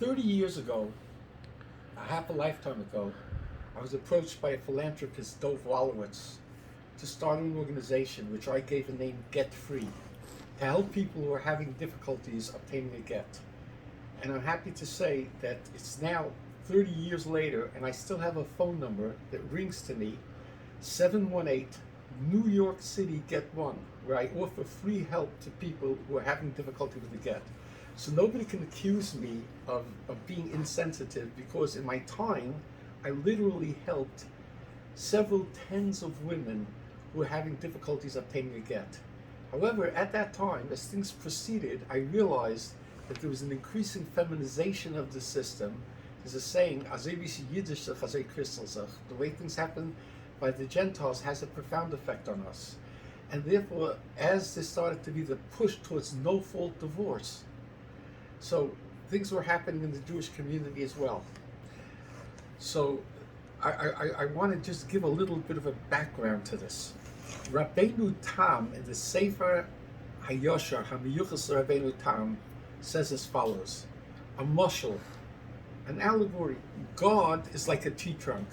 30 years ago, a half a lifetime ago, I was approached by a philanthropist, Dov Wallowitz, to start an organization which I gave a name Get Free, to help people who are having difficulties obtaining a get. And I'm happy to say that it's now 30 years later, and I still have a phone number that rings to me, 718 New York City Get One, where I offer free help to people who are having difficulty with the get. So nobody can accuse me of being insensitive, because in my time, I literally helped several tens of women who are having difficulties obtaining a get. However, at that time, as things proceeded, I realized that there was an increasing feminization of the system. There's a saying, the way things happen by the Gentiles has a profound effect on us. And therefore, as there started to be the push towards no-fault divorce, so things were happening in the Jewish community as well. So I want to just give a little bit of a background to this. Rabbeinu Tam in the Sefer Hayosher, Hamiyuchas Rabbeinu Tam, says as follows: a mushal, an allegory. God is like a tree trunk.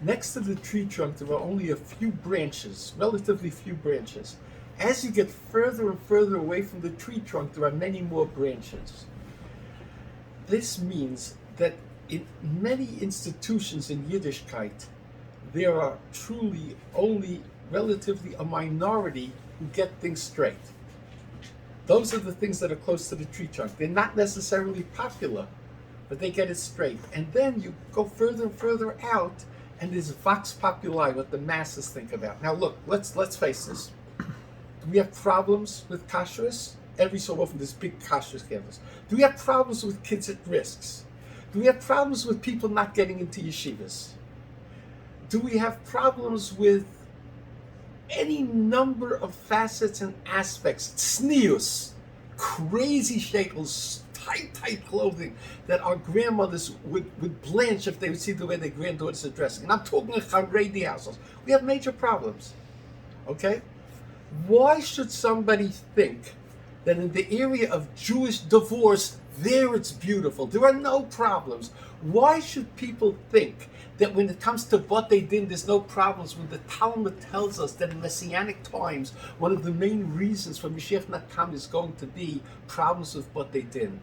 Next to the tree trunk, there are only a few branches, relatively few branches. As you get further and further away from the tree trunk, there are many more branches. This means that in many institutions in Yiddishkeit, there are truly only relatively a minority who get things straight. Those are the things that are close to the tree trunk. They're not necessarily popular, but they get it straight. And then you go further and further out, and there's vox populi, what the masses think about. Now look, let's face this. Do we have problems with kashrus? Every so often there's big kashrus scandals. Do we have problems with kids at risks? Do we have problems with people not getting into yeshivas? Do we have problems with any number of facets and aspects? Tznius, crazy shekels, tight clothing that our grandmothers would blanch if they would see the way their granddaughters are dressing. And I'm talking about Haredi households. We have major problems, okay? Why should somebody think that in the area of Jewish divorce, there it's beautiful, there are no problems? Why should people think that when it comes to what they did, there's no problems, when the Talmud tells us that in Messianic times, one of the main reasons for Mashiach Nakam is going to be problems with what they did?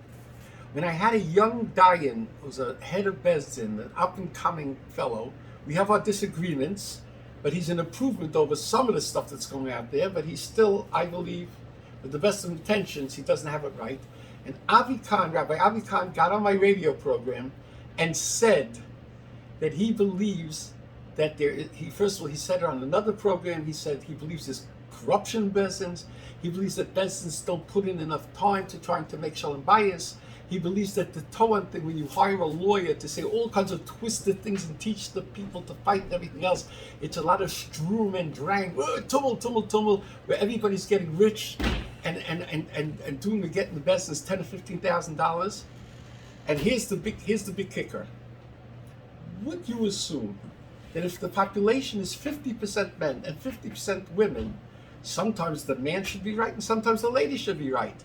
When I had a young Dayan, who's a head of Bezdin, an up-and-coming fellow, we have our disagreements, but he's an improvement over some of the stuff that's going out there, but he's still, I believe, with the best of intentions, he doesn't have it right. And Rabbi Avi Khan got on my radio program and said that he believes that first of all, he said it on another program, he said he believes there's corruption in Bezdins, he believes that Bezdins don't put in enough time to trying to make shalom bayis. He believes that the Torah thing, when you hire a lawyer to say all kinds of twisted things and teach the people to fight and everything else, it's a lot of strum and drang, tumult, where everybody's getting rich and doing getting the best is $10,000 or $15,000. And here's the big kicker. Would you assume that if the population is 50% men and 50% women, sometimes the man should be right and sometimes the lady should be right?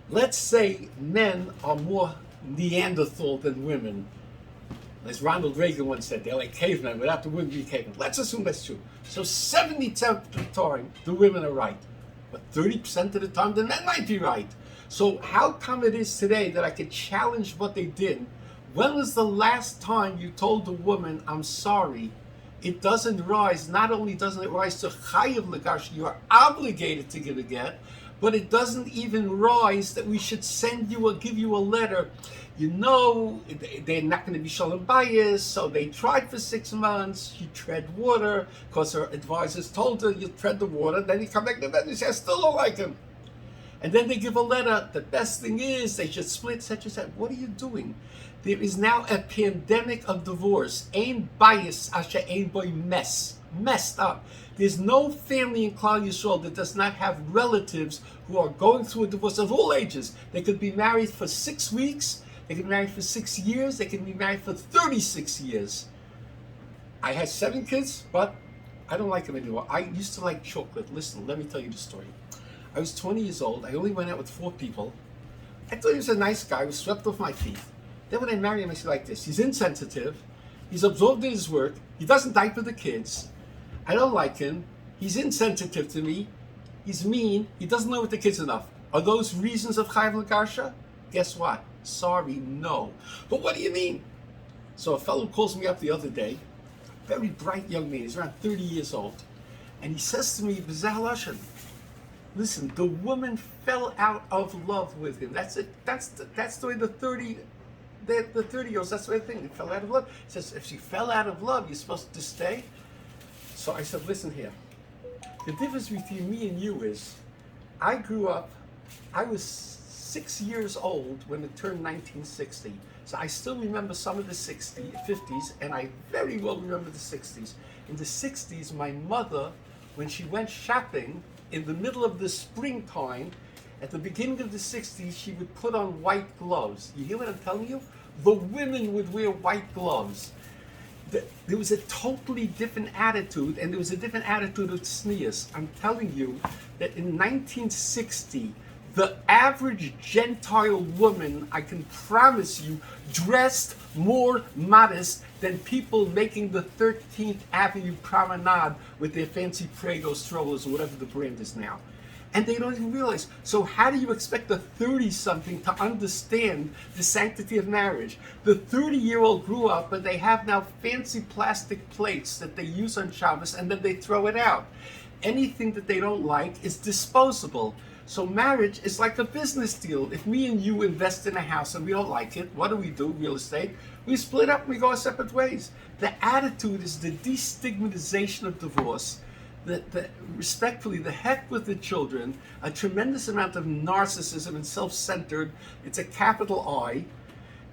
Let's say men are more Neanderthal than women. As Ronald Reagan once said, they're like cavemen without the women being cavemen. Let's assume that's true. So 70% of the time, the women are right. But 30% of the time, the men might be right. So how come it is today that I could challenge what they did? When was the last time you told a woman, I'm sorry? It doesn't rise, not only doesn't it rise to chayav legash, you are obligated to give a get, but it doesn't even rise that we should send you or give you a letter. You know, they're not going to be shalom bayis, so they tried for 6 months. She tread water because her advisors told her, you tread the water. Then you come back to bed and say, I still don't like him. And then they give a letter. The best thing is they should split, such and such. What are you doing? There is now a pandemic of divorce. Ein bayis asher ein boy messed up. There's no family in Klal Yisrael that does not have relatives who are going through a divorce of all ages. They could be married for 6 weeks, they could be married for 6 years, they could be married for 36 years. I had 7 kids, but I don't like them anymore. I used to like chocolate. Listen, let me tell you the story. I was 20 years old. I only went out with 4 people. I thought he was a nice guy. I was swept off my feet. Then when I marry him, I say like this: he's insensitive, he's absorbed in his work, he doesn't diaper the kids, I don't like him, he's insensitive to me, he's mean, he doesn't know with the kids enough. Are those reasons of Chayv L'Garsha? Guess what? Sorry, no. But what do you mean? So a fellow calls me up the other day, a very bright young man, he's around 30 years old, and he says to me, B'zeh Lashon, listen, the woman fell out of love with him. That's it. That's the way the 30-year-olds, that's the way they think. They fell out of love. He says, if she fell out of love, you're supposed to stay. So I said, listen here. The difference between me and you is, I grew up, I was 6 years old when it turned 1960. So I still remember some of the 50s, and I very well remember the 60s. In the 60s, my mother, when she went shopping, in the middle of the springtime, at the beginning of the 60s, she would put on white gloves. You hear what I'm telling you? The women would wear white gloves. There was a totally different attitude, and there was a different attitude of tznius. I'm telling you that in 1960, the average Gentile woman, I can promise you, dressed more modest than people making the 13th Avenue promenade with their fancy Prego strollers or whatever the brand is now. And they don't even realize. So how do you expect a 30-something to understand the sanctity of marriage? The 30-year-old grew up, but they have now fancy plastic plates that they use on Shabbos, and then they throw it out. Anything that they don't like is disposable. So marriage is like a business deal. If me and you invest in a house and we don't like it, what do? Real estate. We split up and we go our separate ways. The attitude is the destigmatization of divorce. Respectfully, the heck with the children, a tremendous amount of narcissism and self-centered. It's a capital I.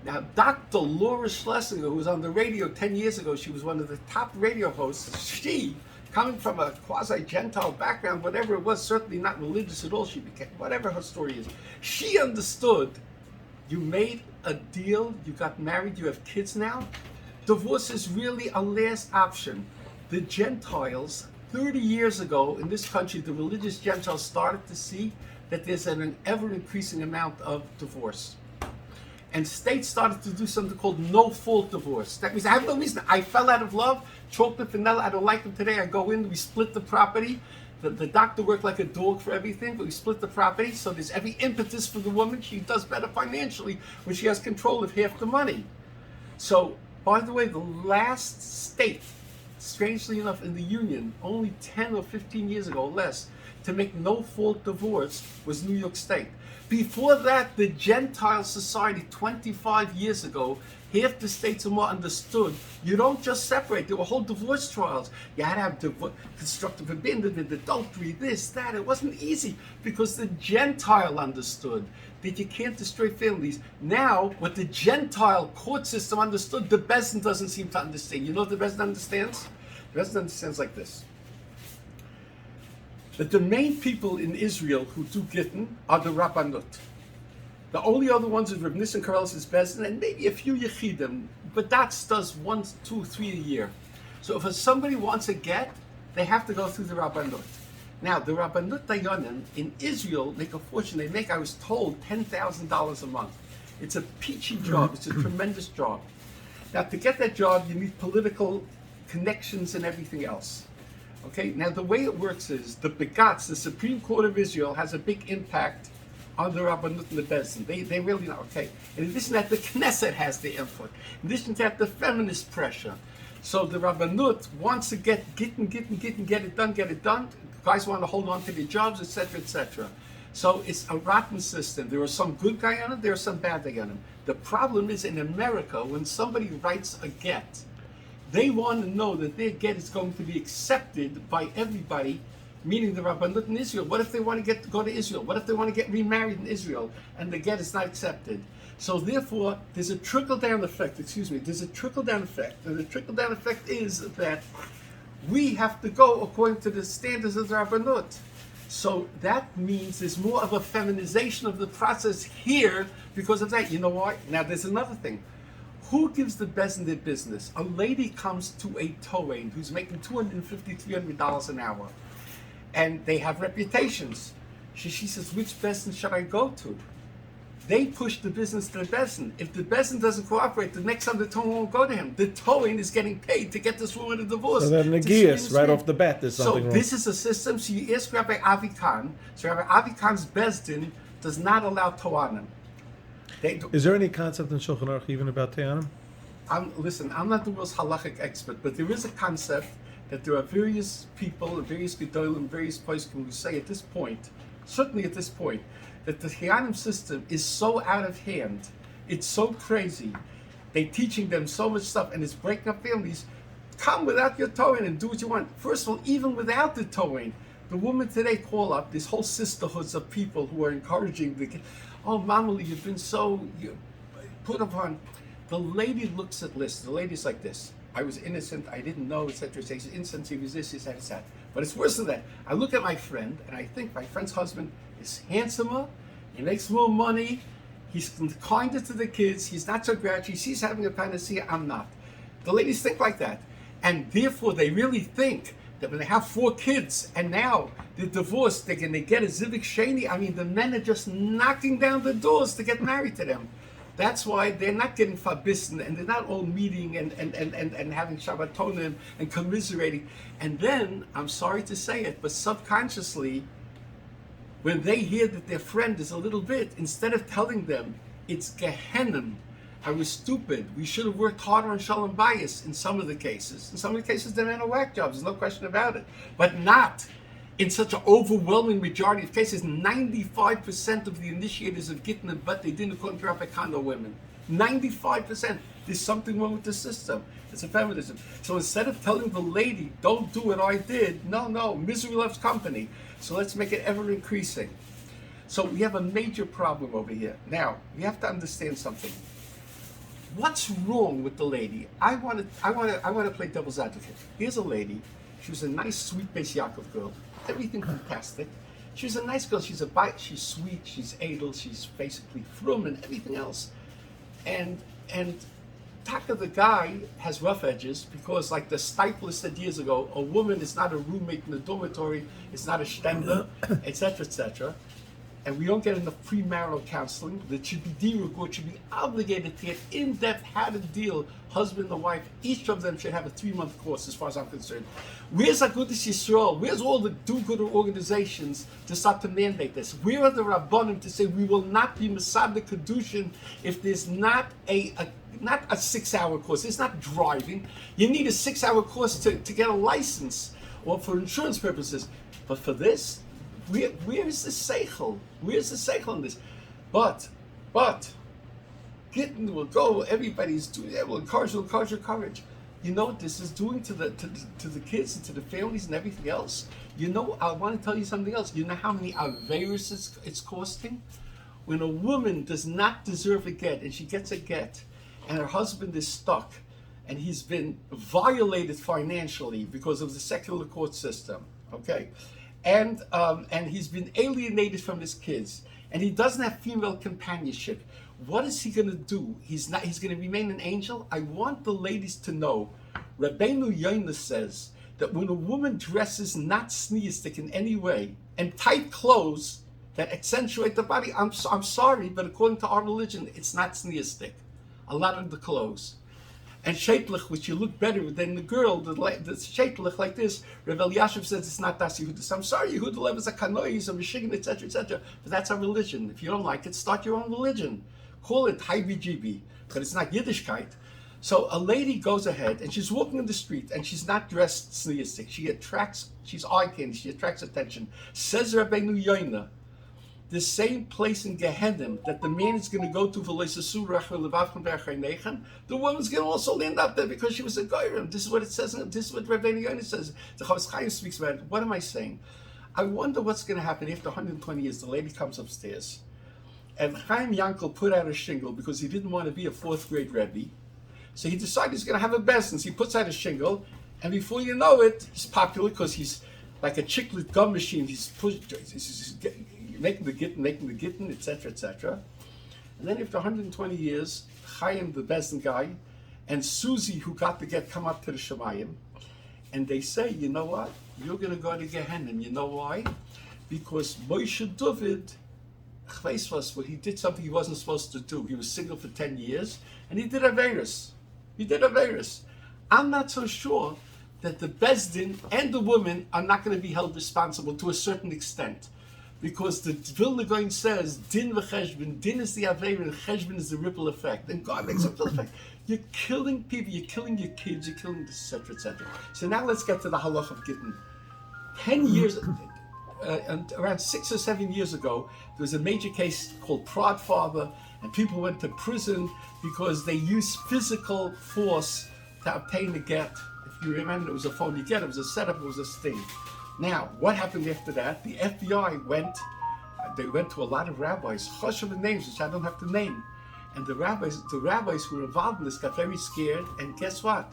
Now, Dr. Laura Schlesinger, who was on the radio 10 years ago, she was one of the top radio hosts. She, coming from a quasi-Gentile background, whatever it was, certainly not religious at all, she became, whatever her story is, she understood, you made a deal, you got married, you have kids now. Divorce is really a last option. The Gentiles, 30 years ago in this country, the religious Gentiles started to see that there's an ever-increasing amount of divorce. And states started to do something called no-fault divorce. That means I have no reason. I fell out of love, chocolate, vanilla, I don't like them today. I go in, we split the property. The doctor worked like a dog for everything, but we split the property. So there's every impetus for the woman. She does better financially when she has control of half the money. So, by the way, the last state, strangely enough, in the Union, only 10 or 15 years ago, less, to make no-fault divorce was New York State. Before that, the Gentile society 25 years ago, half the states and more understood, you don't just separate. There were whole divorce trials. You had to have constructive abandonment, adultery, this, that. It wasn't easy because the Gentile understood that you can't destroy families. Now, what the Gentile court system understood, the Bezdin doesn't seem to understand. You know what the Bezdin understands? The Bezdin understands like this. That the main people in Israel who do Gittin are the Rabbanut. The only other ones is Reb Nissan Karel's Bezdin and maybe a few Yechidim, but that does 1, 2, 3 a year. So if somebody wants a get, they have to go through the Rabbanut. Now, the Rabbanut Dayanim in Israel make a fortune. They make, I was told, $10,000 a month. It's a peachy job. It's a tremendous job. Now, to get that job, you need political connections and everything else. Okay, now the way it works is the Begatz, the Supreme Court of Israel, has a big impact on the Rabbanut and the Bezdin. They really know, okay. In addition to that, the Knesset has the input. In addition to that, the feminist pressure. So the Rabbanut wants to get it done. Guys want to hold on to their jobs, etc., etc. So it's a rotten system. There are some good guys on it, there are some bad guys on it. The problem is in America, when somebody writes a get, they want to know that their get is going to be accepted by everybody, meaning the Rabbanut in Israel. What if they want to go to Israel? What if they want to get remarried in Israel and the get is not accepted? So therefore, there's a trickle-down effect, there's a trickle-down effect. And the trickle-down effect is that we have to go according to the standards of the Rabbanut. So that means there's more of a feminization of the process here because of that. You know why? Now there's another thing. Who gives the Bezdin their business? A lady comes to a Torain who's making $250, $300 an hour. And they have reputations. She says, which Bezdin should I go to? They push the business to the Bezdin. If the Bezdin doesn't cooperate, the next time the Tohen won't go to him. The Tohen is getting paid to get this woman a divorce. So then Negias, right off the bat, there's something wrong. So this is a system. So you ask Rabbi Avi Khan. So Rabbi Avi Khan's Bezdin does not allow Toanim. Is there any concept in Shulchan Aruch even about Toanim? Listen, I'm not the most halachic expert, but there is a concept that there are various people, various gedolim, various poskim who say at this point, certainly at this point, that the Toanim system is so out of hand, it's so crazy, they're teaching them so much stuff and it's breaking up families. Come without your Tohen and do what you want. First of all, even without the Tohen, the women today call up these whole sisterhoods of people who are encouraging the oh, Mamali, you've been so put upon. The lady looks at lists. The lady's like this. I was innocent. I didn't know, etc. She's innocent. He was this, he said, that. But it's worse than that. I look at my friend, and I think my friend's husband is handsomer. He makes more money. He's kinder to the kids. He's not so grouchy. She's having a panacea. I'm not. The ladies think like that. And therefore, they really think that when they have 4 kids and now they're divorced, they're going to get a Zivik Sheni. I mean, the men are just knocking down the doors to get married to them. That's why they're not getting fabisten and they're not all meeting and having Shabbatonim and commiserating. And then, I'm sorry to say it, but subconsciously, when they hear that their friend is a little bit, instead of telling them, it's Gehenna, I was stupid, we should have worked harder on Shalom Bayis in some of the cases. In some of the cases, the men are whack jobs, there's no question about it. But not in such an overwhelming majority of cases. 95% of the initiators of Gittin, but they didn't according to Rabbi Khan, are women. 95%. There's something wrong with the system. It's a feminism. So instead of telling the lady, don't do what I did, no, misery loves company. So let's make it ever increasing. So we have a major problem over here. Now, we have to understand something. What's wrong with the lady? I want to play devil's advocate. Here's a lady. She was a nice, sweet Beis Yaakov girl. Everything fantastic. She was a nice girl. She's sweet. She's edel. She's basically frum and everything else. And Taka, the guy, has rough edges because, like the Stipler said years ago, a woman is not a roommate in the dormitory. It's not a shtender, etc., etc. And we don't get enough premarital counseling. That should be de-record, should be obligated to get in-depth how to deal, husband and wife. Each of them should have a 3-month course, as far as I'm concerned. Where's Agudas Yisrael? Where's all the do-gooder organizations to start to mandate this? Where are the Rabbanim to say we will not be Masad Kedushin if there's not a 6-hour course? It's not driving. You need a 6-hour course to get a license or for insurance purposes. But for this, where is the seichel? Where's the seichel in this? But, Gittin will go. Everybody's doing it. Will encourage your courage. You know what this is doing to the kids and to the families and everything else. You know, I want to tell you something else. You know how many averos it's costing? When a woman does not deserve a get and she gets a get, and her husband is stuck, and he's been violated financially because of the secular court system. Okay. And he's been alienated from his kids, and he doesn't have female companionship. What is he going to do? He's going to remain an angel? I want the ladies to know, Rabbeinu Yonah says that when a woman dresses not sneistic in any way, and tight clothes that accentuate the body, I'm sorry, but according to our religion, it's not sneistic. A lot of the clothes. And shaplich, which you look better than the girl, the shaplich like this, Rav Elyashiv says it's not Das Yehudis. I'm sorry, Yehuda Lev is a Kanoi, he's a Michigan, etc., etc. But that's our religion. If you don't like it, start your own religion. Call it Haibi, but it's not Yiddishkeit. So a lady goes ahead and she's walking in the street and she's not dressed sneistic. She's eye candy, she attracts attention. Says Rabbeinu Yonah, the same place in Gehenna that the man is going to go to, the woman's going to also land up there because she was a goyim. This is what it says. This is what Rabbeinu Yonah says. The Chavis Chaim speaks about it. What am I saying? I wonder what's going to happen after 120 years. The lady comes upstairs, and Chaim Yankel put out a shingle because he didn't want to be a 4th grade Rebbe. So he decided he's going to have a business. He puts out a shingle, and before you know it, he's popular because he's like a chiclet gum machine. He's making the gittin, etc., etc. And then after 120 years, Chaim, the Bezdin guy, and Susie, who got the get, come up to the Shemayim, and they say, you know what? You're going to go to Gehenna. You know why? Because Moshe David chveisvos, where he did something he wasn't supposed to do. He was single for 10 years, and he did Averis. I'm not so sure that the Bezdin and the women are not going to be held responsible to a certain extent. Because the Vilna Gaon says, din v'cheshbon, din is the Aveir, and cheshbon is the ripple effect. And God makes a ripple effect. You're killing people, you're killing your kids, you're killing etc., etc. So now let's get to the halach of Gittin. 10 years, and around 6 or 7 years ago, there was a major case called Prod Father, and people went to prison because they used physical force to obtain a get. If you remember, it was a phony get, it was a setup, it was a sting. Now, what happened after that? The FBI went to a lot of rabbis, choshev names, which I don't have to name. And the rabbis who were involved in this got very scared, and guess what?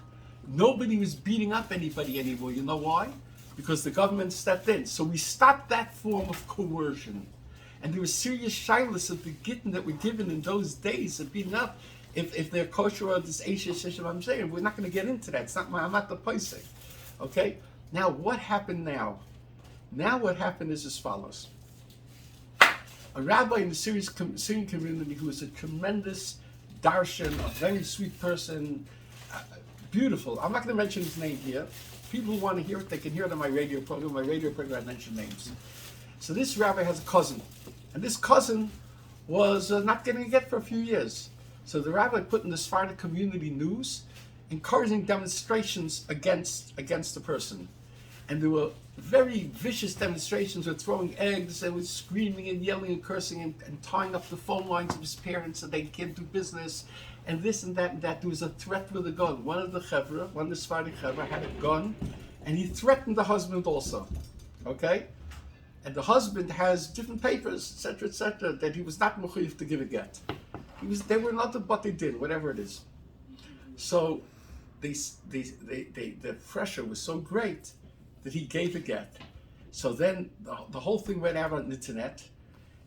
Nobody was beating up anybody anymore. You know why? Because the government stepped in. So we stopped that form of coercion. And there were serious shilas of the gittin that were given in those days of beating up. If they're kosher or this Aisha I'm saying, we're not going to get into that. I'm not the paisek. Okay? Now, what happened now? Now what happened is as follows. A rabbi in the Syrian community who was a tremendous darshan, a very sweet person, beautiful. I'm not going to mention his name here. People who want to hear it, they can hear it on my radio program. My radio program, I mention names. So this rabbi has a cousin. And this cousin was not getting a get for a few years. So the rabbi put in the Sephardic community news, encouraging demonstrations against the person. And there were very vicious demonstrations with throwing eggs and with screaming and yelling and cursing and tying up the phone lines of his parents so they can't do business and this and that and that. There was a threat with a gun. One of the Sephardic chevra had a gun and he threatened the husband also. Okay? And the husband has different papers, etc., that he was not mechuyev to give a get. They were nothing but they did, whatever it is. So the pressure was so great that he gave a get. So then the whole thing went out on the internet,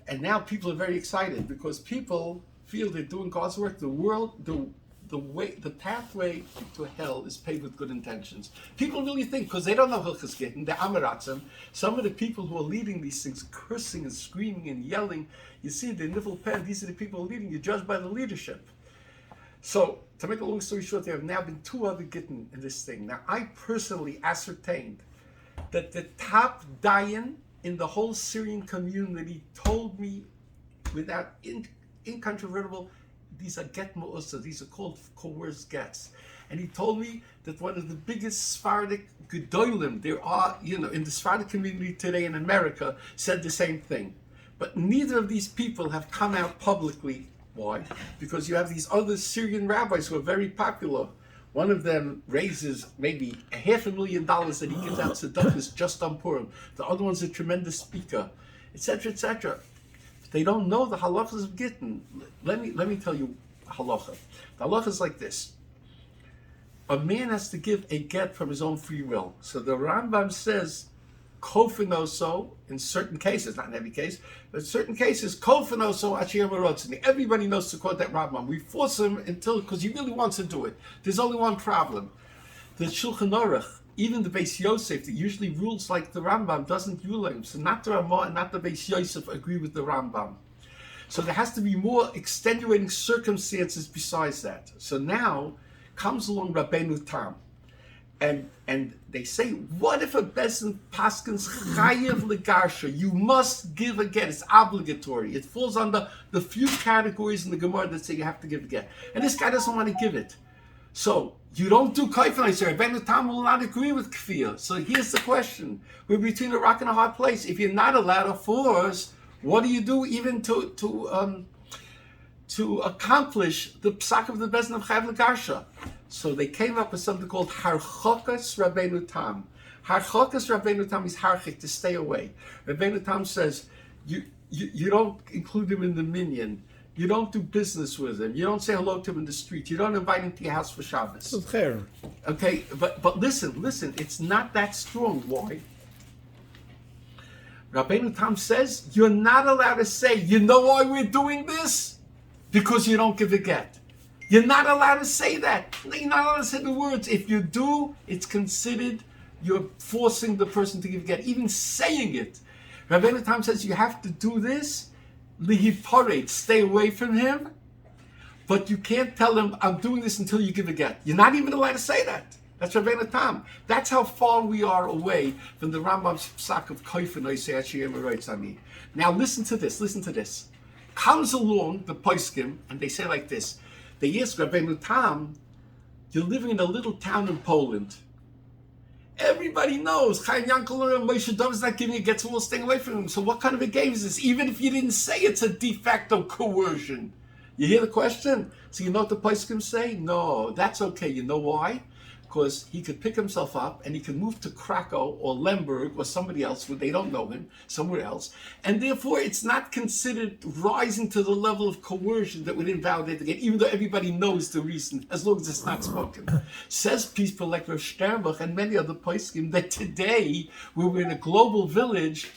and now people are very excited because people feel they're doing God's work. The pathway to hell is paved with good intentions. People really think, because they don't know Hilchas Gittin, the Amaratzim, some of the people who are leading these things, cursing and screaming and yelling, you see the Nifl Pen, these are the people leading, you're judged by the leadership. So, to make a long story short, there have now been 2 other Gittin in this thing. Now, I personally ascertained that the top dayan in the whole Syrian community told me, without incontrovertible, these are get ma'usa, these are called coerced gets. And he told me that one of the biggest Sephardic gedolim there are, in the Sephardic community today in America, said the same thing. But neither of these people have come out publicly. Why? Because you have these other Syrian rabbis who are very popular. One of them raises maybe $500,000 that he gives out tzedakahs just on Purim. The other one's a tremendous speaker, etc., etc. They don't know the halachas of Gittin. Let me tell you halacha. The halacha is like this. A man has to give a get from his own free will. So the Rambam says, kofinoso, in certain cases, not in every case, but in certain cases, kofinoso achir marotzini. Everybody knows to quote that Rambam. We force him because he really wants to do it. There's only one problem. The Shulchan Aruch, even the Beis Yosef, that usually rules like the Rambam, doesn't rule him. So not the Ramah and not the Beis Yosef agree with the Rambam. So there has to be more extenuating circumstances besides that. So now comes along Rabbeinu Tam. And they say, what if a Bezdin paskins chayev legarsha? You must give a get. It's obligatory. It falls under the few categories in the Gemara that say you have to give a get. And this guy doesn't want to give it. So you don't do kaifan. I say, Rabbeinu Tam will not agree with kfir. So here's the question: we're between a rock and a hard place. If you're not allowed to force, what do you do even to accomplish the psak of the Bezdin of chayev legarsha? So they came up with something called Harchokas Rabbeinu Tam. Harchokas Rabbeinu Tam is harchik, to stay away. Rabbeinu Tam says, you don't include him in the minyan. You don't do business with him. You don't say hello to him in the street. You don't invite him to your house for Shabbos. Okay, but listen, it's not that strong. Why? Rabbeinu Tam says, you're not allowed to say, you know why we're doing this? Because you don't give a get. You're not allowed to say that. You're not allowed to say the words. If you do, it's considered you're forcing the person to give a get. Even saying it. Rabbeinu Tam says you have to do this lihiparet, stay away from him, but you can't tell him, I'm doing this until you give a get. You're not even allowed to say that. That's Rabbeinu Tam. That's how far we are away from the Rambam's psak of koifen oisei ashiyim aroitzani. Now listen to this. Comes along the poskim, and they say like this. They ask Rabbeinu Tam, you're living in a little town in Poland. Everybody knows Chaim Yankel and Moshe Dov is not giving you a get, so we'll stay away from him. So what kind of a game is this? Even if you didn't say it's a de facto coercion. You hear the question? So you know what the poskim say? No, that's okay. You know why? Because he could pick himself up and he can move to Krakow or Lemberg or somebody else where they don't know him, somewhere else. And therefore, it's not considered rising to the level of coercion that would invalidate the get, even though everybody knows the reason, as long as it's not spoken. Says people like Rav Sternbach and many other poskim that today, where we're in a global village,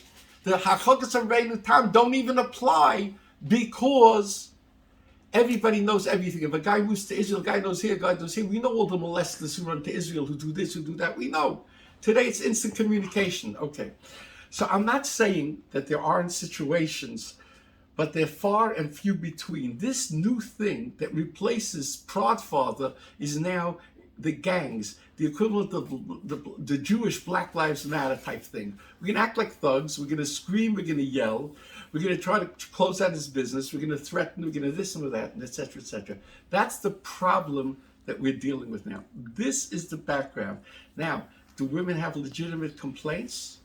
the Hachokas of Rabbeinu Tam don't even apply because everybody knows everything. If a guy moves to Israel, a guy knows here, a guy knows here. We know all the molesters who run to Israel, who do this, who do that. We know. Today it's instant communication. Okay. So I'm not saying that there aren't situations, but they're far and few between. This new thing that replaces Prodfather is now the gangs, the equivalent of the Jewish Black Lives Matter type thing. We're going to act like thugs. We're going to scream. We're going to yell. We're going to try to close out his business. We're going to threaten. We're going to this and that, and et cetera, et cetera. That's the problem that we're dealing with now. This is the background. Now, do women have legitimate complaints?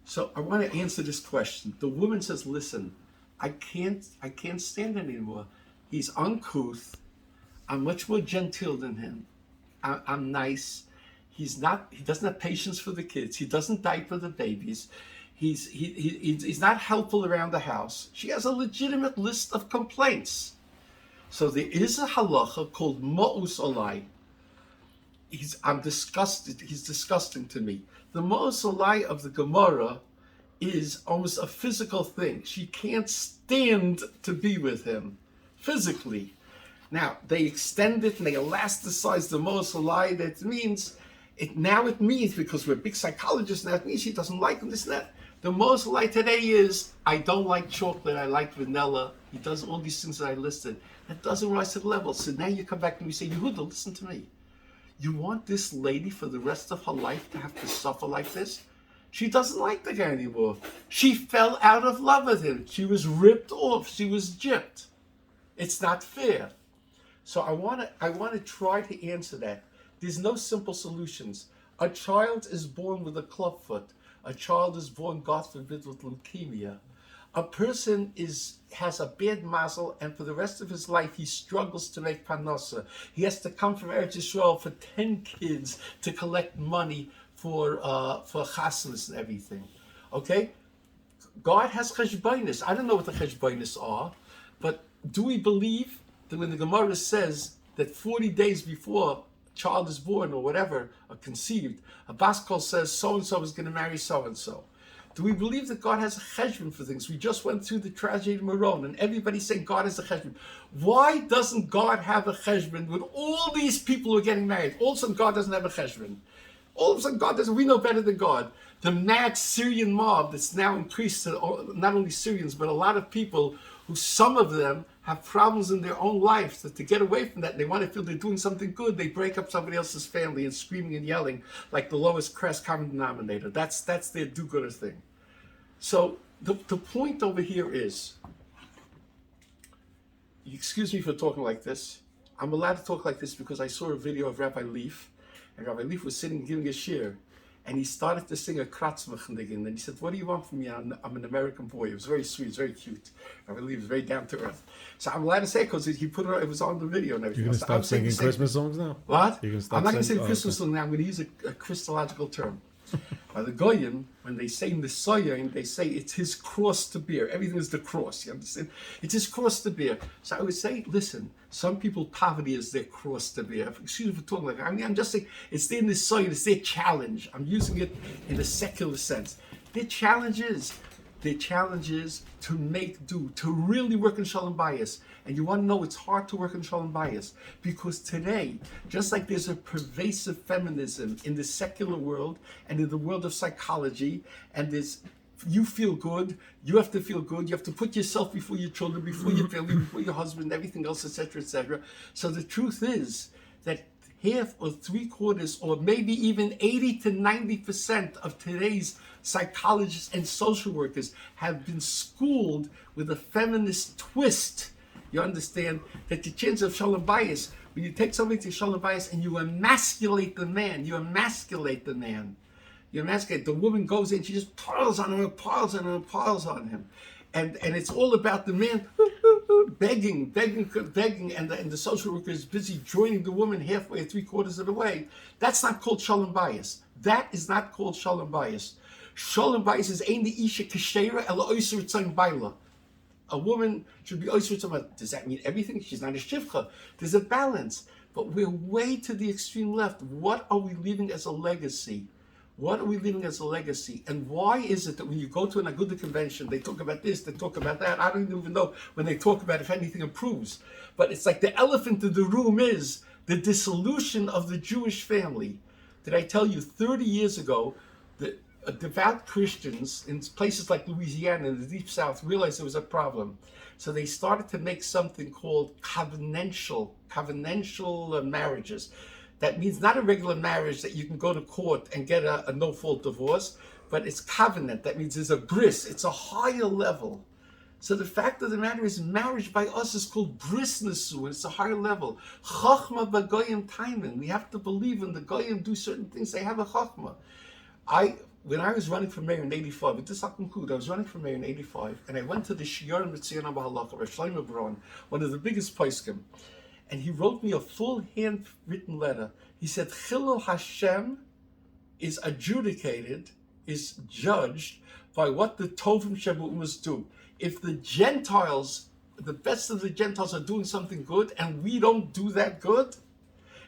So I want to answer this question. The woman says, listen, I can't stand it anymore. He's uncouth. I'm much more genteel than him. I'm nice. He doesn't have patience for the kids. He doesn't diaper the babies. He's not helpful around the house. She has a legitimate list of complaints. So there is a halacha called Ma'us Olai. I'm disgusted. He's disgusting to me. The Ma'us Olai of the Gemara is almost a physical thing. She can't stand to be with him physically. Now, they extend it and they elasticize the Ma'us Olai. That means, it means, because we're big psychologists now, it means she doesn't like him, this and that. The Ma'us Olai today is, I don't like chocolate, I like vanilla. He does all these things that I listed. That doesn't rise to the level. So now you come back and you say, Yehuda, listen to me. You want this lady for the rest of her life to have to suffer like this? She doesn't like the guy anymore. She fell out of love with him. She was ripped off. She was gypped. It's not fair. So I want to try to answer that. There's no simple solutions. A child is born with a clubfoot. A child is born, God forbid, with leukemia. A person has a bad mazel, and for the rest of his life, he struggles to make parnasa. He has to come from Eretz Yisrael for 10 kids to collect money for chasnas and everything. Okay? God has cheshbonis. I don't know what the cheshbonis are, but do we believe that when the Gemara says that 40 days before a child is born or whatever, or conceived, a bas kol says so-and-so is going to marry so-and-so? Do we believe that God has a cheshbon for things? We just went through the tragedy of Meron, and everybody's saying God has a cheshbon. Why doesn't God have a cheshbon when all these people are getting married? All of a sudden, God doesn't have a cheshbon. All of a sudden, God doesn't. We know better than God. The mad Syrian mob that's now increased to not only Syrians, but a lot of people who, some of them, have problems in their own life. So to get away from that, they want to feel they're doing something good. They break up somebody else's family and screaming and yelling like the lowest crest common denominator. That's their do-gooder thing. So the point over here is, excuse me for talking like this. I'm allowed to talk like this because I saw a video of Rabbi Leaf, and Rabbi Leaf was sitting giving a shir, and he started to sing a kratzmachnigin, and he said, "What do you want from me? I'm an American boy." It was very sweet, it's very cute. Rabbi Leaf was very down to earth. So I'm allowed to say it because he put it was on the video and everything. You're going to stop singing Christmas songs now? What? I'm not going to sing Christmas song now. I'm going to use a Christological term. By the Goyim, when they say Nisayon, they say it's his cross to bear. Everything is the cross, you understand? It's his cross to bear. So I would say, listen, some people, poverty is their cross to bear. Excuse me for talking like that. I'm just saying, it's their Nisayon, it's their challenge. I'm using it in a secular sense. Their challenge is to make do, to really work in Shalom Bayis. And you want to know it's hard to work in Shalom Bayis because today, just like there's a pervasive feminism in the secular world and in the world of psychology, and there's you feel good. You have to feel good. You have to put yourself before your children, before your family, before your husband, everything else, etc., etc. So the truth is that half or three quarters, or maybe even 80 to 90% of today's psychologists and social workers have been schooled with a feminist twist. You understand that the chance of shalom bias, when you take somebody to shalom bias and you emasculate the man, you emasculate the man. You emasculate. The woman goes in, she just piles on him, piles on him, piles on him. And it's all about the man begging, and the social worker is busy joining the woman halfway, three quarters of the way. That's not called shalom bias. That is not called shalom bias. Shalom bias is ein the isha kashera ela oiser tzang baila. A woman should be oiser tzang. Does that mean everything? She's not a shivcha. There's a balance. But we're way to the extreme left. What are we leaving as a legacy? What are we leaving as a legacy? And why is it that when you go to an Aguda convention, they talk about this, they talk about that? I don't even know when they talk about if anything improves. But it's like the elephant in the room is the dissolution of the Jewish family. Did I tell you 30 years ago, the devout Christians in places like Louisiana in the Deep South realized there was a problem. So they started to make something called covenantal marriages. That means not a regular marriage that you can go to court and get a no-fault divorce, but it's covenant. That means there's a bris. It's a higher level. So the fact of the matter is, marriage by us is called bris nesu. It's a higher level. Chachma b'goyim taimen. We have to believe when the goyim do certain things, they have a chachma. When I was running for mayor in '85, with this Akum I was running for mayor in '85, and I went to the Shiurim Mitzvah Bahalacha, Rav Shlomo Baron, one of the biggest poskim. And he wrote me a full handwritten letter. He said, Chilul Hashem is adjudicated, is judged by what the Tovim Shavuos do. If the Gentiles, the best of the Gentiles are doing something good and we don't do that good,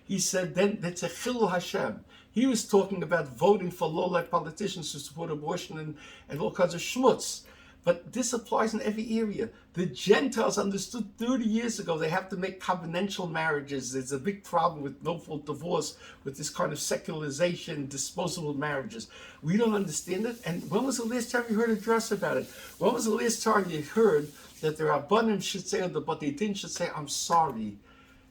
he said, then that's a Chilul Hashem. He was talking about voting for low-life politicians to support abortion and all kinds of schmutz. But this applies in every area. The Gentiles understood 30 years ago they have to make covenantal marriages. There's a big problem with no-fault divorce, with this kind of secularization, disposable marriages. We don't understand it. And when was the last time you heard a dress about it? When was the last time you heard that the Rabbanim should say, or the Batei should say, I'm sorry.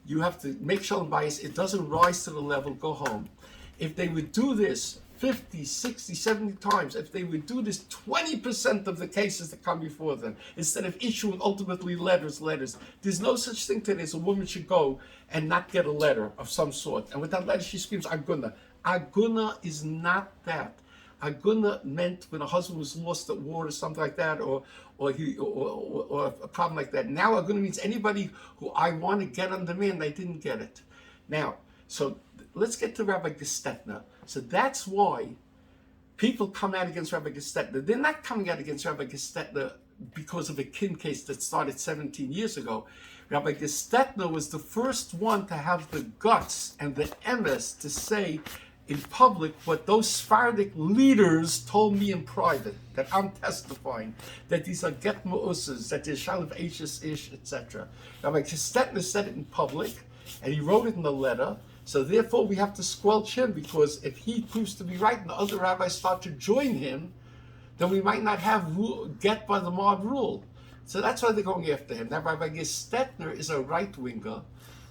You have to make shalom bias. It doesn't rise to the level, go home. If they would do this 50, 60, 70 times, if they would do this 20% of the cases that come before them, instead of issuing ultimately letters, there's no such thing today as a woman should go and not get a letter of some sort. And with that letter, she screams, Aguna. Aguna is not that. Aguna meant when a husband was lost at war or something like that, or a problem like that. Now Aguna means anybody who I want to get on demand, I didn't get it. Now, so let's get to Rabbi Gestetner. So that's why people come out against Rabbi Gestetner. They're not coming out against Rabbi Gestetner because of a kin case that started 17 years ago. Rabbi Gestetner was the first one to have the guts and the emes to say in public what those Sephardic leaders told me in private, that I'm testifying, that these are get ma'usas, that there's shalav ashes ish, etc. Rabbi Gestetner said it in public, and he wrote it in a letter. So therefore we have to squelch him, because if he proves to be right and the other rabbis start to join him, then we might not have get by the mob rule. So that's why they're going after him. Now Rabbi Gestetner is a right-winger,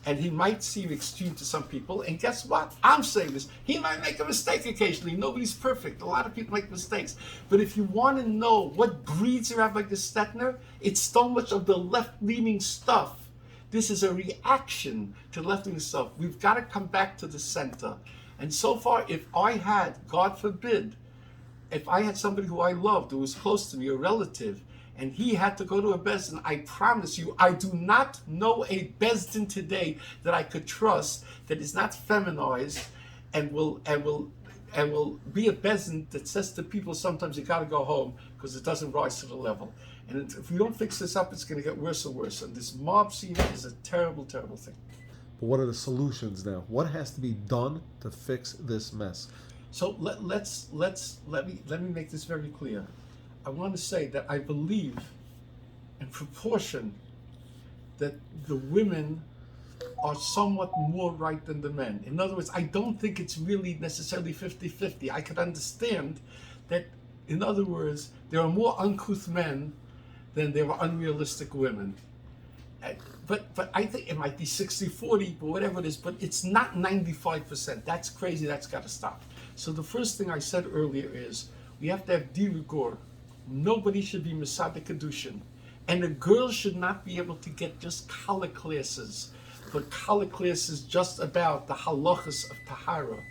and he might seem extreme to some people. And guess what? I'm saying this. He might make a mistake occasionally. Nobody's perfect. A lot of people make mistakes. But if you want to know what breeds Rabbi Gestetner, it's so much of the left-leaning stuff. This is a reaction to left-wing stuff. We've got to come back to the center. And so far, if I had, God forbid, if I had somebody who I loved, who was close to me, a relative, and he had to go to a Bezdin, I promise you, I do not know a Bezdin today that I could trust that is not feminized and will be a Bezdin that says to people sometimes you got to go home because it doesn't rise to the level. And if we don't fix this up, it's going to get worse and worse. And this mob scene is a terrible, terrible thing. But what are the solutions now? What has to be done to fix this mess? So let me make this very clear. I want to say that I believe, in proportion, that the women are somewhat more right than the men. In other words, I don't think it's really necessarily 50-50. I could understand that In other words, there are more uncouth men than there are unrealistic women. But I think it might be 60-40, but whatever it is, but it's not 95%. That's crazy, that's got to stop. So the first thing I said earlier is, we have to have de rigueur. Nobody should be Masada Kedushin. And a girl should not be able to get just kala classes, but kala classes just about the halachas of Tahara,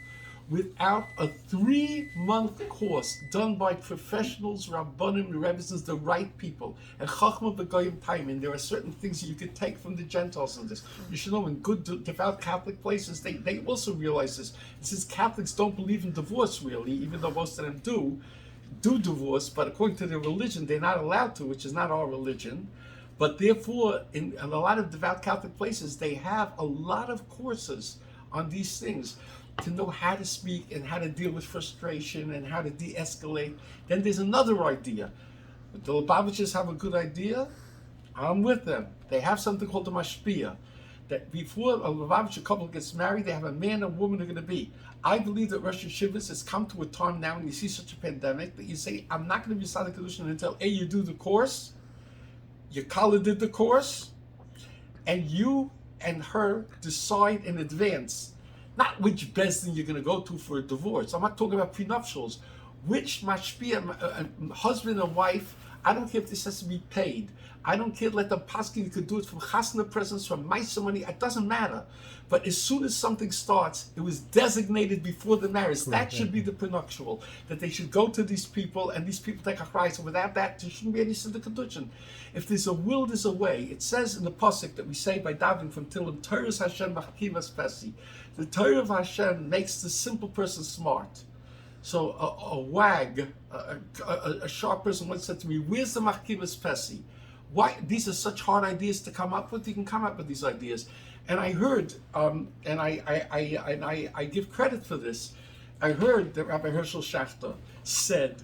without a 3-month course done by professionals, Rabbanim, the Rebbes, the right people, and Chachma B'Goyim Taimin. There are certain things that you could take from the Gentiles in this. You should know in good, devout Catholic places, they also realize this. Since Catholics don't believe in divorce really, even though most of them do divorce, but according to their religion, they're not allowed to, which is not our religion. But therefore, in a lot of devout Catholic places, they have a lot of courses on these things, to know how to speak and how to deal with frustration and how to de-escalate. Then there's another idea. The Lubavitchers have a good idea. I'm with them. They have something called the mashpia, that before a Lubavitcher couple gets married, they have a man and woman are going to be. I believe that Rosh Hashivas has come to a time now when you see such a pandemic that you say, I'm not going to be Sadik Kedushin until A, you do the course, your Kala did the course, and you and her decide in advance not which bezdin you're going to go to for a divorce. I'm not talking about prenuptials. Which mashpia, husband and wife, I don't care if this has to be paid. I don't care, let them paskin, you could do it from chasna presents, from maisa money, it doesn't matter. But as soon as something starts, it was designated before the marriage. That should be the prenuptial, that they should go to these people, and these people take a chrys, and without that, there shouldn't be any siddur kedushin. If there's a will, there's a way. It says in the pasuk that we say by davening from Tilim, Torahs Hashem machkivas pesi. The Torah of Hashem makes the simple person smart. So a wag, a sharp person once said to me, where's the machkivas pesi? Why these are such hard ideas to come up with? You can come up with these ideas. And I heard, and I give credit for this, I heard that Rabbi Herschel Schachter said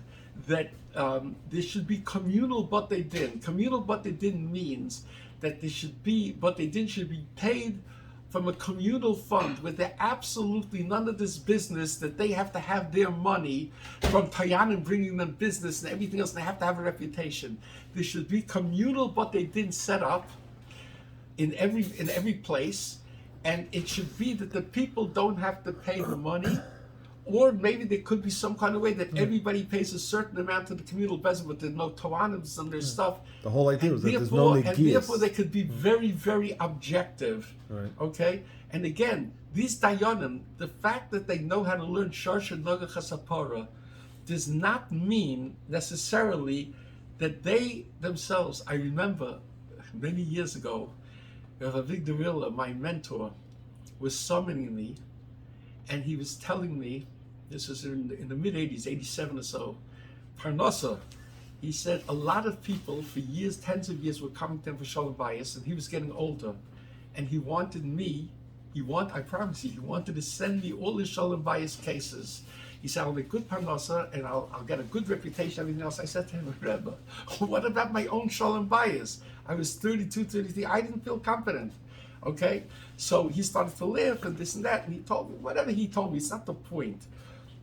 that there should be communal batei din. Communal batei din means that there should be, batei din should be paid from a communal fund where there absolutely none of this business that they have to have their money from Tayanim bringing them business and everything else, and they have to have a reputation. There should be communal batei din set up in every place, and it should be that the people don't have to pay the money, or maybe there could be some kind of way that everybody pays a certain amount to the communal bezin, but there's no Tawanims and there's stuff. The whole idea was that there's no negias. And therefore they could be very, very objective. Right. Okay? And again, these dayanim, the fact that they know how to learn Sharsha Naga Chasapara does not mean necessarily that they themselves, I remember many years ago, Rabbi Vigdorilla, my mentor, was summoning me, and he was telling me, this was in the mid-80s, 87 or so, Parnasa, he said a lot of people for years, tens of years, were coming to him for Shalom Bayis, and he was getting older, and he wanted me, I promise you, he wanted to send me all his Shalom Bayis cases. He said, I'll make good Parnasa, and I'll get a good reputation, everything else. I said to him, Rebbe, what about my own Shalom Bayis? I was 32, 33, I didn't feel confident. Okay, so he started to laugh and this and that, and he told me whatever he told me. It's not the point.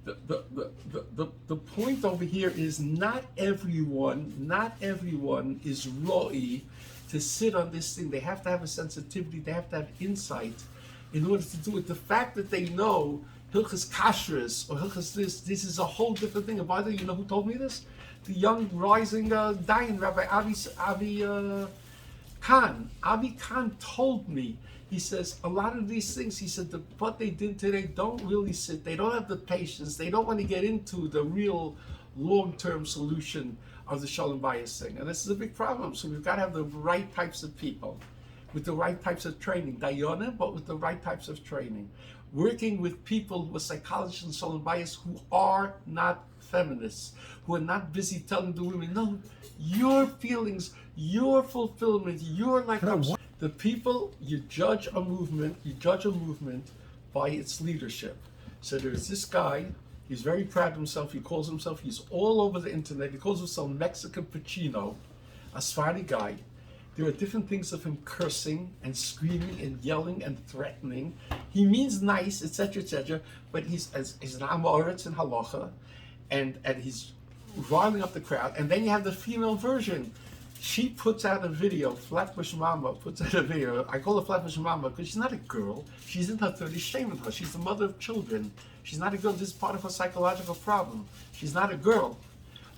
The point over here is not everyone is roi to sit on this thing. They have to have a sensitivity. They have to have insight in order to do it. The fact that they know Hilchas Kashrus or Hilchas this is a whole different thing. And by the way, you know who told me this? The young rising Dayan, Rabbi Avi Khan. Avi Khan told me, he says, a lot of these things, he said, what they did today don't really sit. They don't have the patience. They don't want to get into the real long-term solution of the Shalom Bayis thing. And this is a big problem. So we've got to have the right types of people with the right types of training. Dayanim, but with the right types of training. Working with people with psychologists and Shalom Bayis who are not feminists, who are not busy telling the women, no, your feelings, your fulfillment, your like. The people, you judge a movement by its leadership. So there's this guy, he's very proud of himself, he's all over the internet, he calls himself Mexican Pacino, a Sephardi guy. There are different things of him cursing and screaming and yelling and threatening. He means nice, etc., but he's an Amoritz in Halacha, and he's riling up the crowd. And then you have the female version. She puts out a video, Flatbush Mama puts out a video. I call her Flatbush Mama because she's not a girl. She's in her 30s, shaming her. She's the mother of children. She's not a girl. This is part of her psychological problem. She's not a girl,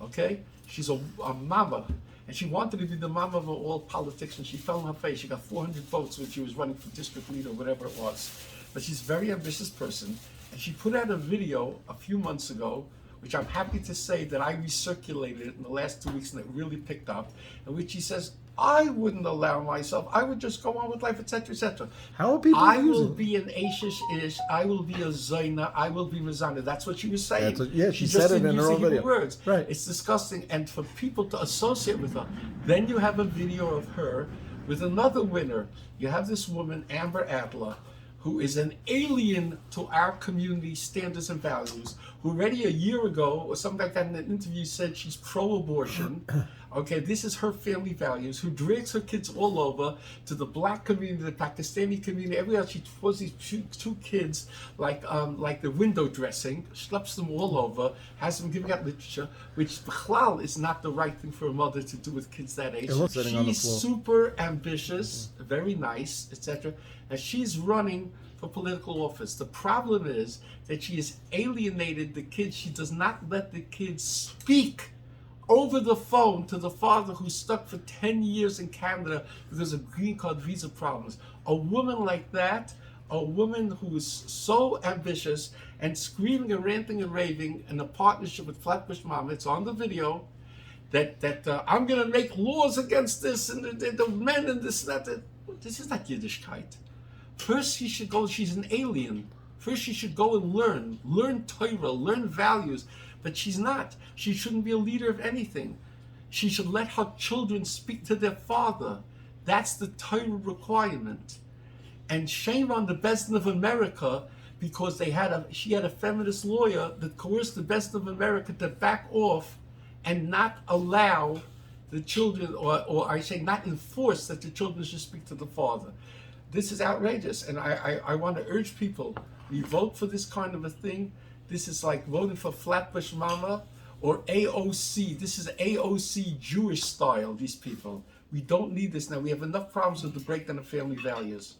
okay? She's a mama. And she wanted to be the mama of all politics, and she fell on her face. She got 400 votes when she was running for district leader, whatever it was. But she's a very ambitious person. And she put out a video a few months ago, which I'm happy to say that I recirculated it in the last 2 weeks and it really picked up, in which she says, I wouldn't allow myself, I would just go on with life, etc., etc. How are people I using will it? be an Ashish Ish, I will be a Zaina, I will be Mazana. That's what she was saying. Yeah, she just said it didn't in use her the own Hebrew video. words. Right. It's disgusting. And for people to associate with her, then you have a video of her with another winner. You have this woman, Amber Adler, who is an alien to our community standards and values, who already a year ago or something like that in an interview said she's pro-abortion. Okay, this is her family values, who drags her kids all over to the black community, the Pakistani community, everywhere else. She throws these two kids like the window dressing, schleps them all over, has them giving out literature, which b'chlal is not the right thing for a mother to do with kids that age. Sitting on the She's floor. super ambitious, very nice, etc. And she's running for political office. The problem is that she has alienated the kids. She does not let the kids speak over the phone to the father who's stuck for 10 years in Canada because of green card visa problems. A woman like that, a woman who is so ambitious and screaming and ranting and raving in a partnership with Flatbush Mama, it's on the video, that I'm going to make laws against this and the men and this and that. This is not Yiddishkeit. First she should go, she's an alien. First she should go and learn Torah, learn values. But she's not. She shouldn't be a leader of anything. She should let her children speak to their father. That's the Torah requirement. And shame on the Beis Din of America, because she had a feminist lawyer that coerced the Beis Din of America to back off and not allow the children, or I say not enforce that the children should speak to the father. This is outrageous, and I want to urge people, we vote for this kind of a thing. This is like voting for Flatbush Mama or AOC. This is AOC Jewish style, these people. We don't need this now. We have enough problems with the breakdown of family values.